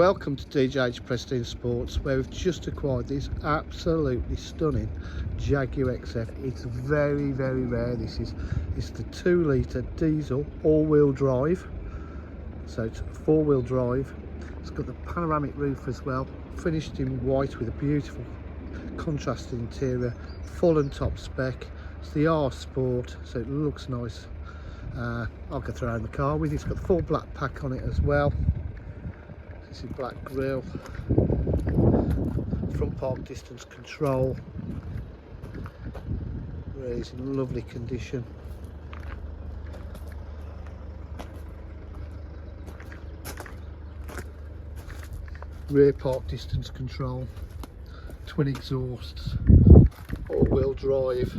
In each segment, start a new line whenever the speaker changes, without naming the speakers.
Welcome to DJH Prestige Sports, where we've just acquired this absolutely stunning Jaguar XF. It's very rare. It's the 2 litre diesel all-wheel drive, so it's 4-wheel drive. It's got the panoramic roof as well, finished in white with a beautiful contrasted interior, full and top spec. It's the R Sport, so it looks nice. I'll go through the car with you. It's got the full black pack on it as well. This is black grille, front park distance control, really is in lovely condition. Rear park distance control, twin exhausts, all-wheel drive.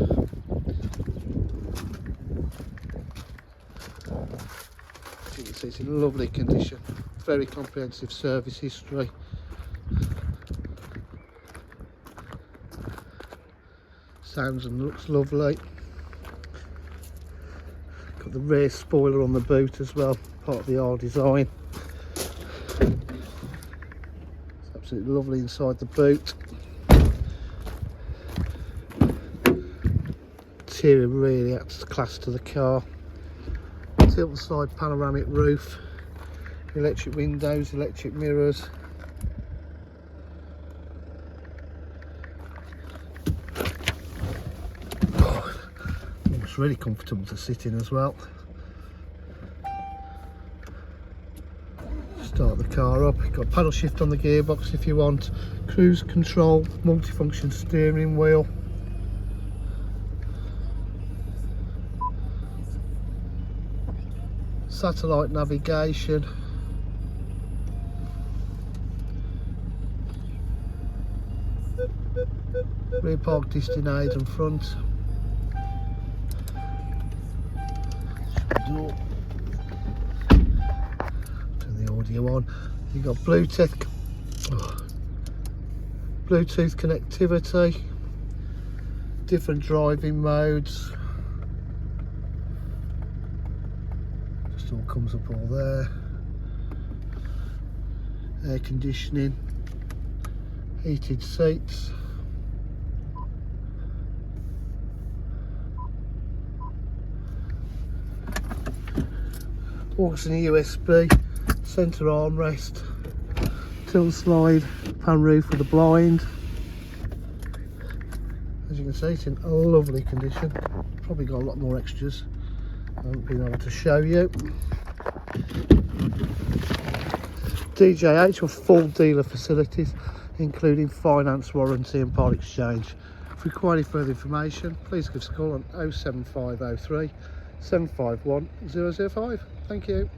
As you can see, it's in lovely condition. Very comprehensive service history. Sounds and looks lovely. Got the rear spoiler on the boot as well, part of the R design. It's absolutely lovely inside the boot. Interior really adds class to the car. Tilt side panoramic roof. Electric windows, electric mirrors. It's really comfortable to sit in as well. Start the car up. You've got paddle shift on the gearbox if you want. Cruise control, multifunction steering wheel. Satellite navigation. Rear park distance aid and front. Door. Turn the audio on. You've got Bluetooth connectivity, different driving modes. Just all comes up all there. Air conditioning, heated seats. Aux and USB, centre armrest, tilt slide, pan roof with a blind. As you can see, it's in a lovely condition. Probably got a lot more extras I haven't been able to show you. DJH with full dealer facilities, including finance, warranty and part exchange. If you require any further information, please give us a call on 07503 751 005. Thank you.